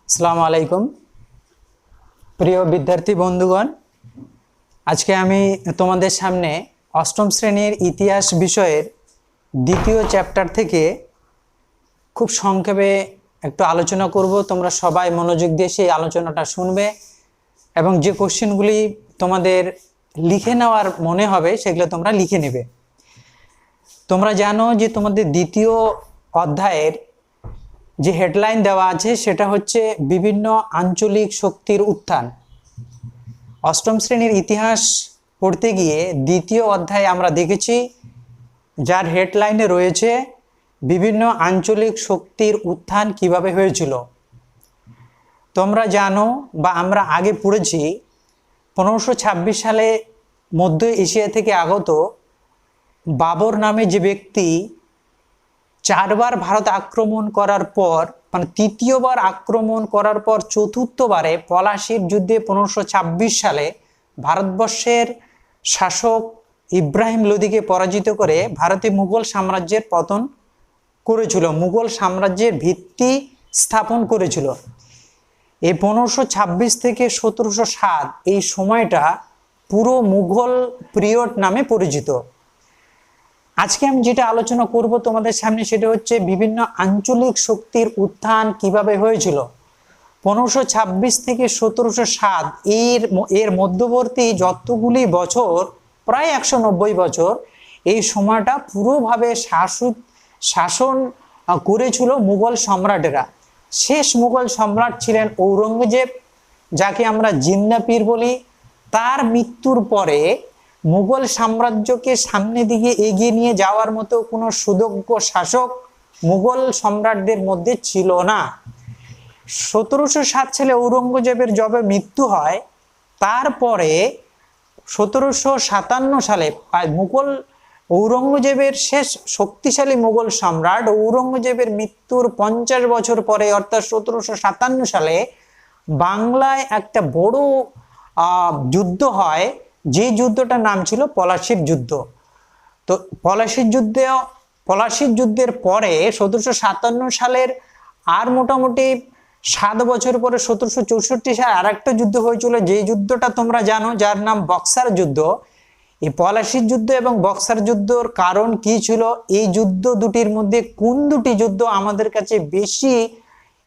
আসসালামু আলাইকুম প্রিয় বিদ্যার্থী বন্ধুগণ। আজকে আমি তোমাদের সামনে অষ্টম শ্রেণীর ইতিহাস বিষয়ের দ্বিতীয় চ্যাপ্টার থেকে খুব সংক্ষেপে একটু আলোচনা করব। তোমরা সবাই মনোযোগ দিয়ে সেই আলোচনাটা শুনবে এবং যে কোশ্চেনগুলি তোমাদের লিখে নেওয়ার মনে হবে সেগুলো তোমরা লিখে নেবে। তোমরা জানো যে তোমাদের দ্বিতীয় অধ্যায়ের যে হেডলাইন দেওয়া আছে সেটা হচ্ছে বিভিন্ন আঞ্চলিক শক্তির উত্থান। অষ্টম শ্রেণীর ইতিহাস পড়তে গিয়ে দ্বিতীয় অধ্যায়ে আমরা দেখেছি যার হেডলাইনে রয়েছে বিভিন্ন আঞ্চলিক শক্তির উত্থান কিভাবে হয়েছিল। তোমরা জানো বা আমরা আগে পড়েছি 1526 সালে মধ্য এশিয়া থেকে আগত বাবর নামে যে ব্যক্তি চারবার ভারত আক্রমণ করার পর মানে তৃতীয়বার আক্রমণ করার পর চতুর্থবারে পলাশির যুদ্ধে 1526 সালে ভারতবর্ষের শাসক ইব্রাহিম লোদিকে পরাজিত করে ভারতে মুঘল সাম্রাজ্যের পতন করেছিল, মুঘল সাম্রাজ্যের ভিত্তি স্থাপন করেছিল। এই 1526 থেকে 1707 এই সময়টা পুরো মুঘল পিরিয়ড নামে পরিচিত। আজকে আমি যেটা আলোচনা করব তোমাদের সামনে সেটা হচ্ছে বিভিন্ন আঞ্চলিক শক্তির উত্থান কিভাবে হয়েছিল। 1526 থেকে 1707 এর মধ্যবর্তী যতগুলি বছর, প্রায় 190 বছর, এই সময়টা পুরোভাবে শাসন করেছিল মুঘল সম্রাটেরা। শেষ মুঘল সম্রাট ছিলেন ঔরঙ্গজেব, যাকে আমরা জিন্দা পীর বলি। তার মৃত্যুর পরে মুঘল সাম্রাজ্যকে সামনে দিকে এগিয়ে নিয়ে যাওয়ার মতো কোনো সুযোগ্য শাসক মুঘল সম্রাটদের মধ্যে ছিল না। 1707 সালে ঔরঙ্গজেবের যবে মৃত্যু হয়, তারপরে 1757 সালে মুঘল ঔরঙ্গজেবের শেষ শক্তিশালী মুঘল সম্রাট ঔরঙ্গজেবের মৃত্যুর 50 বছর পরে অর্থাৎ 1757 সালে বাংলায় একটা বড় যুদ্ধ হয়, যে যুদ্ধটার নাম ছিল পলাশির যুদ্ধ। তো পলাশির যুদ্ধের পরে 1757 সালের আর মোটামুটি 7 বছর পরে 1764 সালে আর একটা যুদ্ধ হয়েছিল, যে যুদ্ধটা তোমরা জানো, যার নাম বক্সার যুদ্ধ। এই পলাশির যুদ্ধ এবং বক্সার যুদ্ধর কারণ কি ছিল, এই যুদ্ধ দুটির মধ্যে কোন দুটি যুদ্ধ আমাদের কাছে বেশি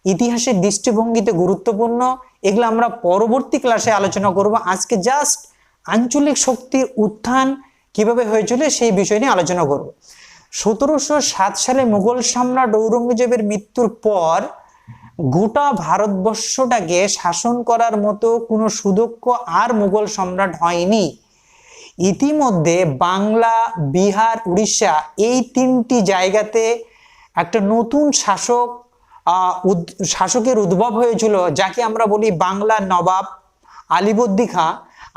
ইতিহাসের দৃষ্টিভঙ্গিতে গুরুত্বপূর্ণ, এগুলো আমরা পরবর্তী ক্লাসে আলোচনা করব। আজকে জাস্ট আঞ্চলিক শক্তির উত্থান কিভাবে হয়েছিল সেই বিষয় নিয়ে আলোচনা করব। 1707 সালে মুঘল সম্রাট ঔরঙ্গজেবের মৃত্যুর পর গোটা ভারতবর্ষটাকে শাসন করার মতো কোনো সুদক্ষ আর মুঘল সম্রাট হয়নি। ইতিমধ্যে বাংলা, বিহার, উড়িষ্যা এই তিনটি জায়গাতে একটা নতুন শাসকের উদ্ভব হয়েছিল, যাকে আমরা বলি বাংলার নবাব আলিবর্দী খাঁ।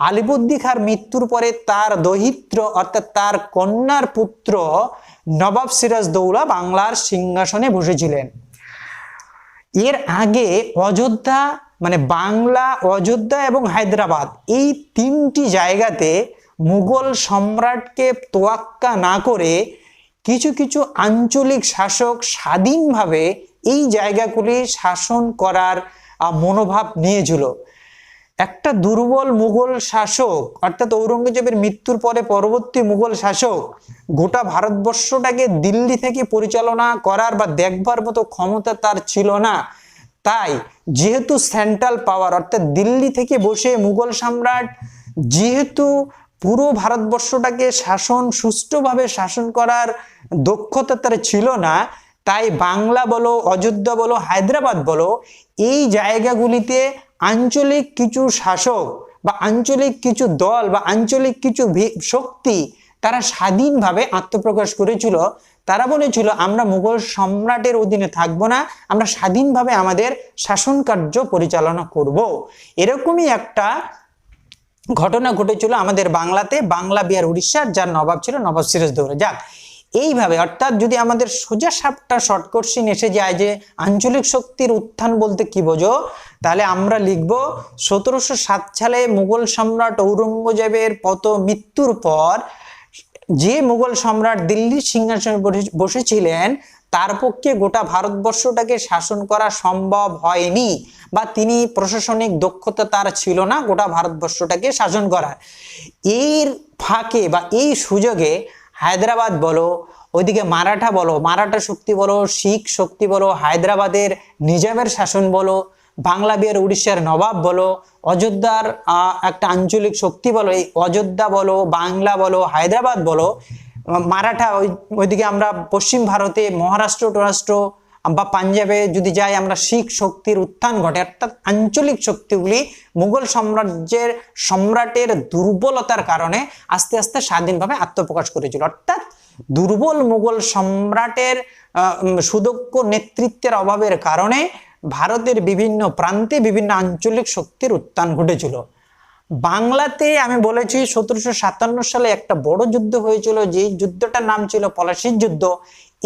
আলিবর্দী খাঁর মৃত্যুর পরে তার দৌহিত্র অর্থাৎ তার কন্যার পুত্র নবাব সিরাজদৌলা বাংলার সিংহাসনে বসেছিলেন। এর আগে অযোধ্যা মানে বাংলা, অযোধ্যা এবং হায়দ্রাবাদ এই তিনটি জায়গাতে মুঘল সম্রাটকে তোয়াক্কা না করে কিছু কিছু আঞ্চলিক শাসক স্বাধীনভাবে এই জায়গাগুলি শাসন করার মনোভাব নিয়েছিল। একটা দুর্বল মুঘল শাসক অর্থাৎ ঔরঙ্গজেবের মৃত্যুর পরে পরবর্তী মুঘল শাসক গোটা ভারতবর্ষটাকে দিল্লি থেকে পরিচালনা করার বা দেখবার মতো ক্ষমতা তার ছিল না। তাই যেহেতু সেন্ট্রাল পাওয়ার অর্থাৎ দিল্লি থেকে বসে মুঘল সম্রাট যেহেতু পুরো ভারতবর্ষটাকে সুষ্ঠুভাবে শাসন করার দক্ষতা তার ছিল না, তাই বাংলা বলো, অযোধ্যা বলো, হায়দ্রাবাদ বলো, এই জায়গাগুলিতে আঞ্চলিক কিছু শাসক বা আঞ্চলিক কিছু দল বা আঞ্চলিক কিছু শক্তি তারা স্বাধীনভাবে আত্মপ্রকাশ করেছিল। তারা বলেছিল আমরা মুঘল সম্রাটের অধীনে থাকবো না, আমরা স্বাধীনভাবে আমাদের শাসন কার্য পরিচালনা করব। এরকমই একটা ঘটনা ঘটেছিল আমাদের বাংলাতে, বাংলা, বিহার, উড়িষ্যার, যার নবাব ছিল নবাব সিরাজদৌলা। যাক, এইভাবে অর্থাৎ যদি আমাদের সোজা সাপটা শর্ট কোশ্চেন এসে যায় যে আঞ্চলিক শক্তির উত্থান বলতে কি বোঝো, তাহলে আমরা লিখব 1707 সালে মুঘল সম্রাট ঔরঙ্গজেবের মৃত্যুর পর যে মুঘল সম্রাট দিল্লির সিংহাসনে বসেছিলেন তার পক্ষে গোটা ভারতবর্ষটাকে শাসন করা সম্ভব হয়নি, বা তিনি প্রশাসনিক দক্ষতা তার ছিল না গোটা ভারতবর্ষটাকে শাসন করার। এর ফাঁকে বা এই সুযোগে হায়দ্রাবাদ বলো, ওইদিকে মারাঠা বলো, মারাঠা শক্তি বলো, শিখ শক্তি বলো, হায়দ্রাবাদের নিজামের শাসন বলো, বাংলা বিহার উড়িষ্যার নবাব বলো, অযোধ্যার একটা আঞ্চলিক শক্তি বলো, এই অযোধ্যা বলো, বাংলা বলো, হায়দ্রাবাদ বলো, মারাঠা, ওইদিকে আমরা পশ্চিম ভারতে মহারাষ্ট্র টরাষ্ট্র বা পাঞ্জাবে যদি যাই আমরা শিখ শক্তির উত্থান ঘটে, অর্থাৎ আঞ্চলিক শক্তিগুলি মুঘল সম্রাটের দুর্বলতার কারণে আস্তে আস্তে স্বাধীনভাবে আত্মপ্রকাশ করেছিল। অর্থাৎ দুর্বল মুঘল সম্রাটের সুদক্ষ নেতৃত্বের অভাবের কারণে ভারতের বিভিন্ন প্রান্তে বিভিন্ন আঞ্চলিক শক্তির উত্থান ঘটেছিল। বাংলাতে আমি বলেছি 1757 সালে একটা বড় যুদ্ধ হয়েছিল, যে যুদ্ধটার নাম ছিল পলাশির যুদ্ধ।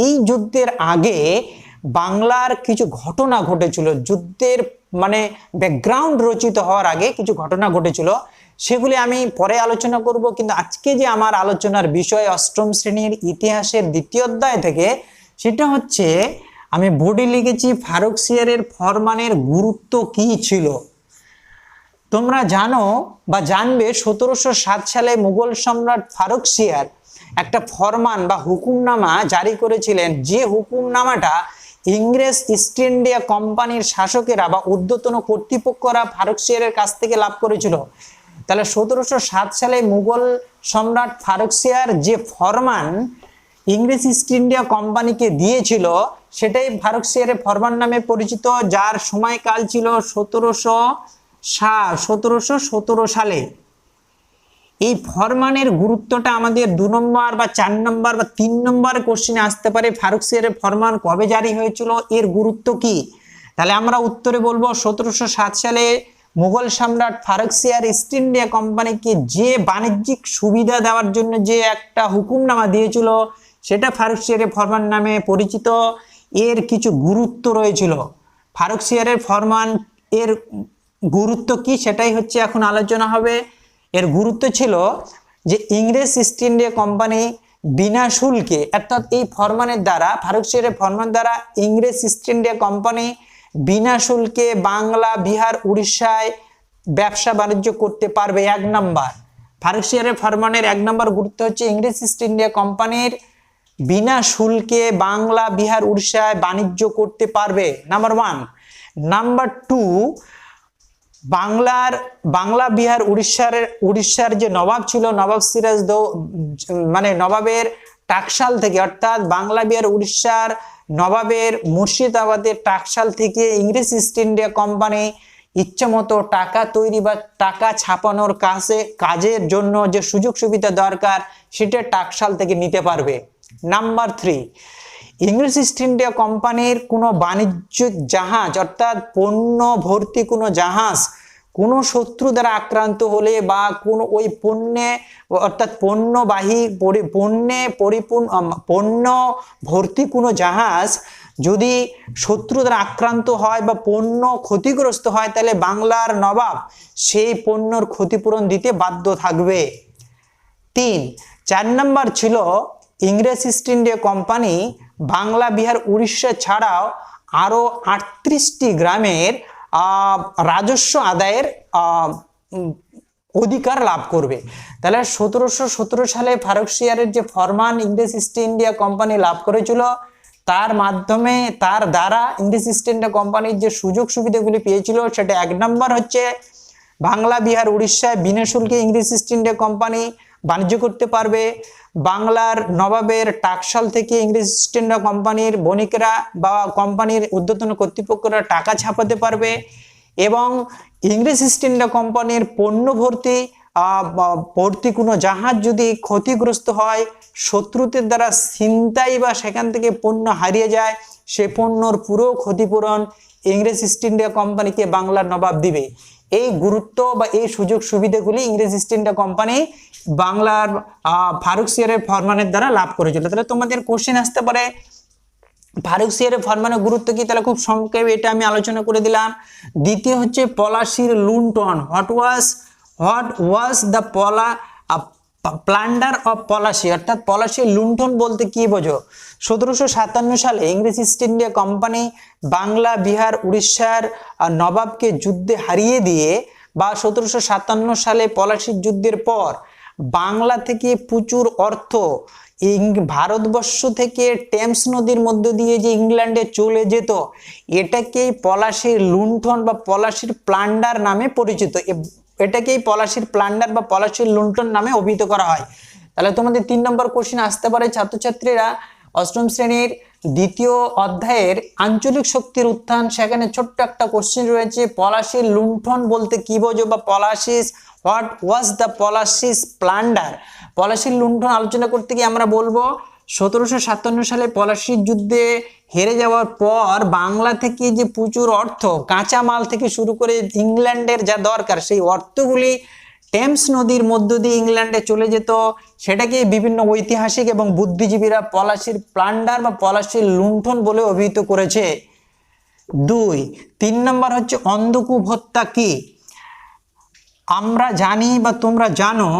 এই যুদ্ধের আগে বাংলার কিছু ঘটনা ঘটেছিল, যুদ্ধের মানে ব্যাকগ্রাউন্ড রচিত হওয়ার আগে কিছু ঘটনা ঘটেছিল, সেগুলি আমি পরে আলোচনা করব। কিন্তু আজকে যে আমার আলোচনার বিষয় অষ্টম শ্রেণীর ইতিহাসের দ্বিতীয় অধ্যায় থেকে, সেটা হচ্ছে আমি বোর্ডে লিখেছি ফারুকসিয়ারের ফরমানের গুরুত্ব কি ছিল। তোমরা জানো বা জানবে 1707 সালে মুঘল সম্রাট ফারুকসিয়ার একটা ফরমান বা হুকুমনামা জারি করেছিলেন, যে হুকুমনামাটা ইংরেজ ইস্ট ইন্ডিয়া কোম্পানির শাসকেরা বা ঊর্ধ্বতন কর্তৃপক্ষরা ফারুকসিয়ারের কাছ থেকে লাভ করেছিল। তাহলে 1707 সালে মুঘল সম্রাট ফারুকসিয়ার যে ফরমান ইংরেজ ইস্ট ইন্ডিয়া কোম্পানিকে দিয়েছিল, সেটাই ফারুকসিয়ারের ফরমান নামে পরিচিত, যার সময়কাল ছিল 1717 সালে। এই ফরমানের গুরুত্বটা আমাদের 2 নম্বর বা 4 নম্বর বা 3 নম্বর কোশ্চেনে আসতে পারে। ফারুকসিয়ারের ফরমান কবে জারি হয়েছিল, এর গুরুত্ব কি? তাহলে আমরা উত্তরে বলবো 1707 সালে মুঘল সম্রাট ফারুকসিয়ার ইস্ট ইন্ডিয়া কোম্পানিকে যে বাণিজ্যিক সুবিধা দেওয়ার জন্য যে একটা হুকুমনামা দিয়েছিল, সেটা ফারুকসিয়ারের ফরমান নামে পরিচিত। এর কিছু গুরুত্ব রয়েছিল। ফারুকসিয়ারের ফরমান এর গুরুত্ব কি, সেটাই হচ্ছে এখন আলোচনা হবে। এর গুরুত্ব ছিল যে ইংরেজ ইস্ট ইন্ডিয়া কোম্পানি বিনা শুল্কে, অর্থাৎ এই ফরমানের দ্বারা, ফারুকসিয়ারের ফরমান দ্বারা ইংরেজ ইস্ট ইন্ডিয়া কোম্পানি বিনা শুল্কে বাংলা বিহার উড়িষ্যায় ব্যবসা বাণিজ্য করতে পারবে। 1 নম্বর ফারুকসিয়ারের ফরমানের 1 নম্বর গুরুত্ব হচ্ছে ইংরেজ ইস্ট ইন্ডিয়া কোম্পানির বিনা শুল্কে বাংলা বিহার উড়িষ্যায় বাণিজ্য করতে পারবে, নাম্বার 1। নাম্বার 2, বাংলা বিহার উড়িষ্যার যে নবাব ছিল, নবাব সিরাজ মানে নবাবের টাকশাল থেকে, অর্থাৎ বাংলা বিহার উড়িষ্যার নবাবের মুর্শিদাবাদের টাকশাল থেকে ইংরেজ ইস্ট ইন্ডিয়া কোম্পানি ইচ্ছামতো টাকা তৈরি বা টাকা ছাপানোর কাজের জন্য যে সুযোগ সুবিধা দরকার, সেটা টাকশাল থেকে নিতে পারবে। নাম্বার 3, ইংরেজ ইস্ট ইন্ডিয়া কোম্পানির কোনো বাণিজ্যিক জাহাজ, অর্থাৎ পণ্য ভর্তি কোনো জাহাজ কোনো শত্রু দ্বারা আক্রান্ত হলে, বা কোনো ওই পণ্যে অর্থাৎ পণ্যবাহী পণ্য ভর্তি কোনো জাহাজ যদি শত্রু দ্বারা আক্রান্ত হয় বা পণ্য ক্ষতিগ্রস্ত হয়, তাহলে বাংলার নবাব সেই পণ্যর ক্ষতিপূরণ দিতে বাধ্য থাকবে। 4 নম্বর ছিল ইংরেজ east India company Bangla Bihar Orissa ছাড়াও আরো 38টি গ্রামের রাজস্ব আদায়ের অধিকার লাভ করবে। তাহলে 1717 সালে ফারুকসিয়ারের যে ফরমান ইংরেজ ইস্ট ইন্ডিয়া কোম্পানি লাভ করেছিল, তার মাধ্যমে তার দ্বারা ইংরেজ ইস্ট ইন্ডিয়া কোম্পানির যে সুযোগ সুবিধাগুলি পেয়েছিল, সেটা 1 নম্বর হচ্ছে বাংলা বিহার উড়িষ্যায় বিনা শুল্কে ইংরেজ ইস্ট ইন্ডিয়া কোম্পানি বাণিজ্য করতে পারবে। বাংলার নবাবের টাকশাল থেকে ইংরেজ ইস্ট ইন্ডিয়া কোম্পানির বণিকেরা বা কোম্পানির ঊর্ধ্বতন কর্তৃপক্ষরা টাকা ছাপাতে পারবে। এবং ইংরেজ ইস্ট ইন্ডিয়া কোম্পানির পণ্য ভর্তি কোনো জাহাজ যদি ক্ষতিগ্রস্ত হয়, শত্রুদের দ্বারা ছিনতাই বা সেখান থেকে পণ্য হারিয়ে যায়, সে পণ্যর পুরো ক্ষতিপূরণ ইংরেজ ইস্ট ইন্ডিয়া কোম্পানিকে বাংলার নবাব দিবে। এই গুরুত্ব বা এই সুযোগ সুবিধাগুলি ইংরেজ ইস্ট ইন্ডিয়া কোম্পানি বাংলার ফারুকসিয়ারের ফরমানের দ্বারা লাভ করেছিল। তাহলে তোমাদের কোশ্চেন আসতে পারে ফারুকসিয়ারের ফরমানের গুরুত্ব কি, তাহলে খুব সংক্ষেপে এটা আমি আলোচনা করে দিলাম। দ্বিতীয় হচ্ছে পলাশির লুণ্ঠন। What was the plunder of Palashi, অর্থাৎ পলাশির লুণ্ঠন বলতে কি বোঝো? 1757 সালে ইংরেজ east India company Bangla, Bihar, উড়িষ্যার নবাবকে যুদ্ধে হারিয়ে দিয়ে বা 1757 সালে পলাশির যুদ্ধের পর বাংলা থেকে প্রচুর অর্থ ভারতবর্ষ থেকে টেমস নদীর মধ্য দিয়ে যে ইংল্যান্ডে চলে যেত, এটাকেই পলাশির লুণ্ঠন বা পলাশির প্লান্ডার নামে পরিচিত। এটাকেই পলাশির প্লান্ডার বা পলাশির লুণ্ঠন নামে অভিহিত করা হয়। তাহলে তোমাদের 3 নম্বর কোশ্চেন আসতে পারে ছাত্রছাত্রীরা অষ্টম শ্রেণীর দ্বিতীয় অধ্যায়ের আঞ্চলিক শক্তির উত্থান, সেখানে ছোট্ট একটা কোশ্চেন রয়েছে, পলাশির লুণ্ঠন বলতে কি বোঝো বা পলাশিস, হোয়াট ওয়াজ দ্য পলাশিস প্লান্ডার। পলাশির লুণ্ঠন আলোচনা করতে গিয়ে আমরা বলবো 1757 সালে পলাশির যুদ্ধে হেরে যাওয়ার পর বাংলা থেকে যে প্রচুর অর্থ, কাঁচামাল থেকে শুরু করে ইংল্যান্ডের যা দরকার সেই অর্থগুলি টেমস নদীর মধ্য দিয়ে ইংল্যান্ডে চলে যেত, সেটাকে বিভিন্ন ঐতিহাসিক এবং বুদ্ধিজীবীরা পলাশির প্লান্ডার বা পলাশির লুণ্ঠন বলে অভিহিত করেছে। 3 নম্বর হচ্ছে অন্ধকূপ হত্যা কি? আমরা জানি বা তোমরা জানো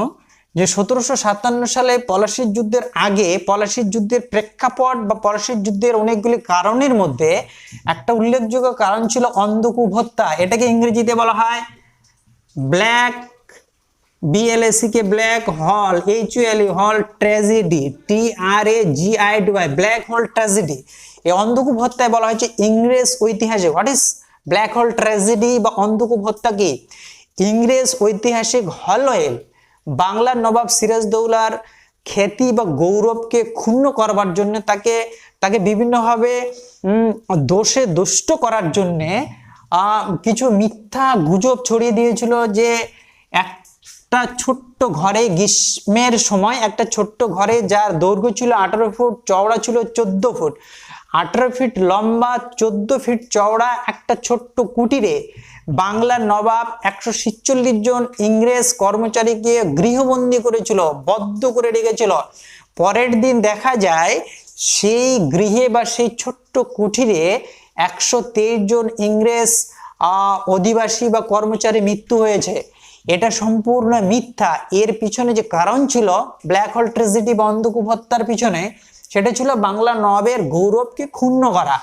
যে 1757 সালে পলাশির যুদ্ধের আগে পলাশির যুদ্ধের প্রেক্ষাপট বা পলাশির যুদ্ধের অনেকগুলি কারণের মধ্যে একটা উল্লেখযোগ্য কারণ ছিল অন্ধকূপ হত্যা। এটাকে ইংরেজিতে বলা হয় ব্ল্যাক, BLACK ব্ল্যাক হল, HOLE হল tragedy, TRAGEDY black hole tragedy. এই অন্ধকূপ হত্যায় বলা হয়েছে ইংরেজ ঐতিহাসিক, what is black hole tragedy বা অন্ধকূপ হত্যা কি? ইংরেজ ঐতিহাসিক হলওয়েল বাংলার নবাব সিরাজদৌলার খ্যাতি বা গৌরবকে ক্ষুণ্ণ করবার জন্য তাকে বিভিন্নভাবে দোষে দুষ্ট করার জন্যে কিছু মিথ্যা গুজব ছড়িয়ে দিয়েছিল যে একটা ছোট্ট ঘরে, গ্রীষ্মের সময় একটা ছোট্ট ঘরে যার দৈর্ঘ্য ছিল 18 ফুট, চওড়া ছিল 14 ফুট, 18 ফিট লম্বা, 14 ফিট চওড়া একটা ছোট্ট কুটিরে বাংলার নবাব 146 জন ইংরেজ কর্মচারীকে গৃহবন্দী করেছিল, বদ্ধ করে রেখেছিল। পরের দিন দেখা যায় সেই গৃহে বা সেই ছোট্ট কুঠিরে 123 জন ইংরেজ অধিবাসী বা কর্মচারী মৃত্যু হয়েছে। এটা সম্পূর্ণ মিথ্যা। এর পিছনে যে কারণ ছিল ব্ল্যাক হোল ট্র্যাজেডি বা অন্ধকূপ হত্যার পিছনে, সেটা ছিল বাংলা নবাবের গৌরবকে ক্ষুণ্ণ করা।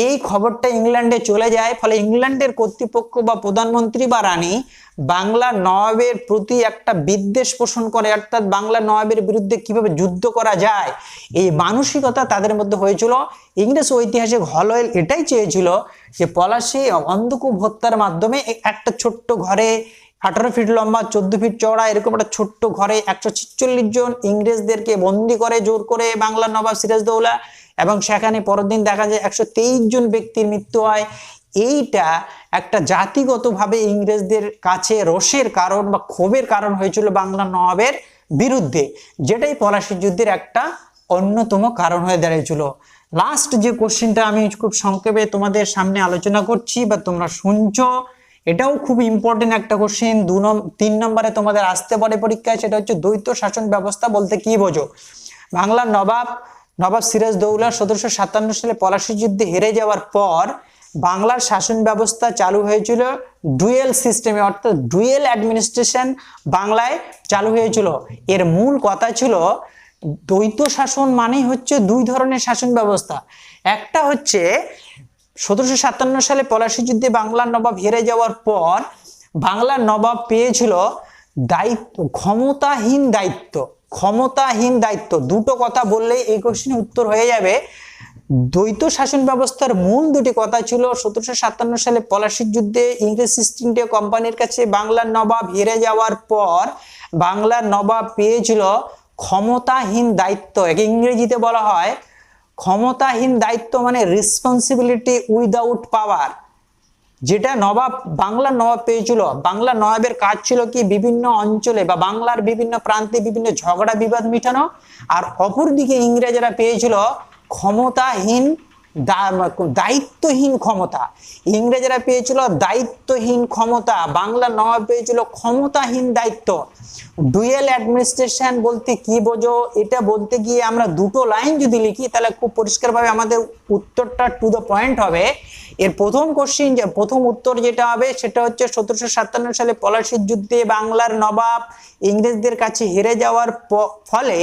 এই খবরটা ইংল্যান্ডে চলে যায়, ফলে ইংল্যান্ডের কর্তৃপক্ষ বা প্রধানমন্ত্রী বা রানী বাংলা নবাবের প্রতি একটা বিদ্বেষ পোষণ করে, অর্থাৎ বাংলা নবাবের বিরুদ্ধে কিভাবে যুদ্ধ করা যায় এই মানসিকতা তাদের মধ্যে হয়েছিল। ইংরেজ ঐতিহাসিক হলওয়েল এটাই চেয়েছিল যে পলাশী অন্ধকূপ হত্যার মাধ্যমে একটা ছোট্ট ঘরে 18 ফিট লম্বা, 14 ফিট চওড়া এরকম একটা ছোট্ট ঘরে 146 জন ইংরেজদেরকে বন্দী করে জোর করে বাংলার নবাব সিরাজদৌলা, এবং সেখানে পরের দিন দেখা যায় 123 জন ব্যক্তির মৃত্যু হয়। এইটা একটা জাতিগতভাবে ইংরেজদের কাছে রোষের কারণ বা ক্ষোভের কারণ হয়েছিল বাংলা নবাবের বিরুদ্ধে, যেটাই পলাশির যুদ্ধের একটা অন্যতম কারণ হয়ে দাঁড়িয়েছিল। লাস্ট যে কোশ্চেনটা আমি খুব সংক্ষেপে তোমাদের সামনে আলোচনা করছি বা তোমরা শুনছো, এটাও খুব ইম্পর্টেন্ট একটা কোশ্চেন। 3 নম্বরে তোমাদের আসতে পারে পরীক্ষায়, সেটা হচ্ছে দ্বৈত শাসন ব্যবস্থা বলতে কি বোঝো? বাংলার নবাব সিরাজদৌলা 1757 সালে পলাশির যুদ্ধে হেরে যাওয়ার পর বাংলার শাসন ব্যবস্থা চালু হয়েছিল ডুয়েল সিস্টেমে, অর্থাৎ ডুয়েল অ্যাডমিনিস্ট্রেশন বাংলায় চালু হয়েছিল। এর মূল কথা ছিল দ্বৈত শাসন মানেই হচ্ছে দুই ধরনের শাসন ব্যবস্থা। একটা হচ্ছে 1757 সালে পলাশির যুদ্ধে বাংলার নবাব হেরে যাওয়ার পর বাংলার নবাব পেয়েছিল দায়িত্ব, ক্ষমতাহীন দায়িত্ব। দুটো কথা বললেই এই কোশ্চেনের উত্তর হয়ে যাবে। দ্বৈত শাসন ব্যবস্থার মূল দুটি কথা ছিল 1757 সালে পলাশির যুদ্ধে ইংরেজ ইস্ট ইন্ডিয়া কোম্পানির কাছে বাংলার নবাব হেরে যাওয়ার পর বাংলার নবাব পেয়েছিল ক্ষমতাহীন দায়িত্ব। একে ইংরেজিতে বলা হয় ক্ষমতাহীন দায়িত্ব, মানে রেসপন্সিবিলিটি উইদাউট পাওয়ার, যেটা বাংলার নবাব পেয়েছিল। বাংলার নবাবের কাজ ছিল কি বিভিন্ন অঞ্চলে বা বাংলার বিভিন্ন প্রান্তে বিভিন্ন ঝগড়া বিবাদ মিটানো, আর অপরদিকে ইংরেজরা পেয়েছিল ক্ষমতাহীন দায়িত্বহীন ক্ষমতা, ইংরেজরা পেয়েছিল দায়িত্বহীন ক্ষমতা, বাংলা নবাব পেয়েছিল ক্ষমতাহীন দায়িত্ব। ডুয়েল অ্যাডমিনিস্ট্রেশন বলতে কি বোঝো, এটা বলতে গিয়ে আমরা দুটো লাইন যদি লিখি তাহলে খুব পরিষ্কারভাবে আমাদের উত্তরটা টু দ্য পয়েন্ট হবে। এর প্রথম কোশ্চিন, যে প্রথম উত্তর যেটা হবে সেটা হচ্ছে 1757 সালে পলাশীর যুদ্ধে বাংলার নবাব ইংরেজদের কাছে হেরে যাওয়ার ফলে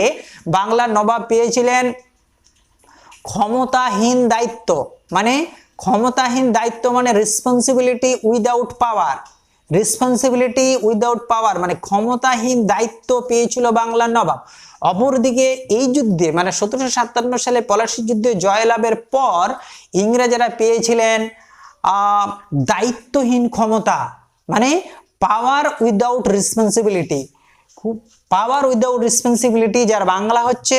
বাংলার নবাব পেয়েছিলেন ক্ষমতাহীন দায়িত্ব। মানে ক্ষমতাহীন দায়িত্ব মানে রেসপন্সিবিলিটি উইদাউট পাওয়ার, রেসপন্সিবিলিটি উইদাউট পাওয়ার মানে ক্ষমতাহীন দায়িত্ব পেয়েছিল বাংলার নবাব। অপরদিকে এই যুদ্ধে মানে 1757 সালে পলাশীর যুদ্ধে জয়লাভের পর ইংরেজরা পেয়েছিলেন দায়িত্বহীন ক্ষমতা, মানে পাওয়ার উইদাউট রেসপন্সিবিলিটি। পাওয়ার উইদাউট রেসপন্সিবিলিটি, যার বাংলা হচ্ছে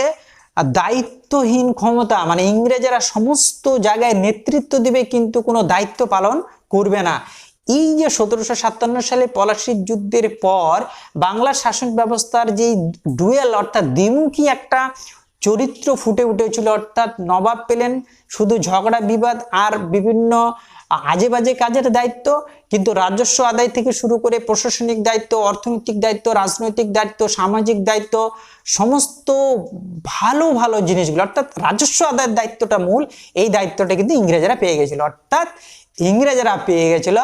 দায়িত্বহীন ক্ষমতা, মানে ইংরেজরা সমস্ত জায়গায় নেতৃত্ব দিবে কিন্তু কোনো দায়িত্ব পালন করবে না। এই যে 1757 সালে পলাশীর যুদ্ধের পর বাংলার শাসন ব্যবস্থার যে ডুয়েল অর্থাৎ দ্বিমুখী একটা চরিত্র ফুটে উঠেছিল, অর্থাৎ নবাব পেলেন শুধু ঝগড়া বিবাদ আর বিভিন্ন আজে বাজে কাজের দায়িত্ব, কিন্তু রাজস্ব আদায় থেকে শুরু করে প্রশাসনিক দায়িত্ব, অর্থনৈতিক দায়িত্ব, রাজনৈতিক দায়িত্ব, সামাজিক দায়িত্ব, সমস্ত ভালো ভালো জিনিসগুলো অর্থাৎ রাজস্ব আদায়ের দায়িত্বটা মূল, এই দায়িত্বটা কিন্তু ইংরেজরা পেয়ে গেছিল। অর্থাৎ ইংরেজরা পেয়ে গেছিল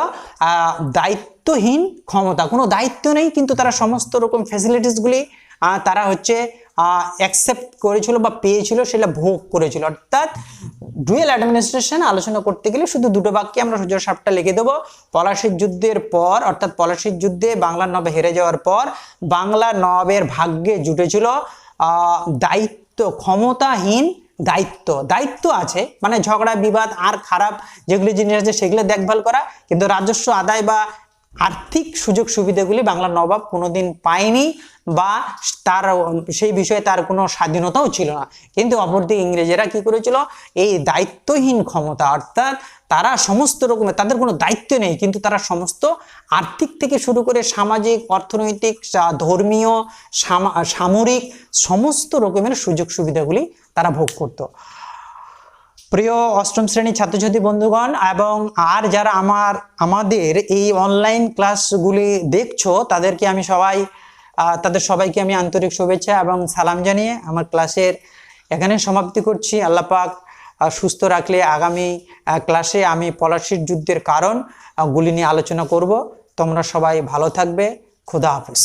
দায়িত্বহীন ক্ষমতা, কোনো দায়িত্ব নেই কিন্তু তারা সমস্ত রকম ফ্যাসিলিটিসগুলি তারা হচ্ছে অ্যাকসেপ্ট করেছিল বা পেয়েছিল, সেটা ভোগ করেছিল। অর্থাৎ ডুয়েল অ্যাডমিনিস্ট্রেশন আলোচনা করতে গেলে শুধু দুটো বাক্যে আমরা সোজা সাপটা লিখে দেবো। পলাশীর যুদ্ধের পর অর্থাৎ পলাশীর যুদ্ধে বাংলার নবাব হেরে যাওয়ার পর বাংলার নবাবের ভাগ্যে জুটেছিল দায়িত্ব, ক্ষমতাহীন দায়িত্ব। দায়িত্ব আছে মানে ঝগড়া বিবাদ আর খারাপ যেগুলি জিনিস আছে সেগুলো দেখভাল করা, কিন্তু রাজস্ব আদায় বা আর্থিক সুযোগ সুবিধাগুলি বাংলার নবাব কোনোদিন পায়নি বা তার সেই বিষয়ে তার কোনো স্বাধীনতাও ছিল না। কিন্তু অপরদিকে ইংরেজরা কি করেছিল, এই দায়িত্বহীন ক্ষমতা অর্থাৎ তারা সমস্ত রকমের, তাদের কোনো দায়িত্ব নেই কিন্তু তারা সমস্ত আর্থিক থেকে শুরু করে সামাজিক, অর্থনৈতিক, ধর্মীয়, সামরিক সমস্ত রকমের সুযোগ সুবিধাগুলি তারা ভোগ করত। প্রিয় অষ্টম শ্রেণীর ছাত্রছাত্রী বন্ধুগণ এবং আর যারা আমাদের এই অনলাইন ক্লাসগুলি দেখছো তাদের সবাইকে আমি আন্তরিক শুভেচ্ছা এবং সালাম জানিয়ে আমার ক্লাসের এখানে সমাপ্তি করছি। আল্লাহ পাক সুস্থ রাখলে আগামী ক্লাসে আমি পলাশীর যুদ্ধের কারণ গুলি নিয়ে আলোচনা করব। তোমরা সবাই ভালো থাকবে। খোদা হাফেজ।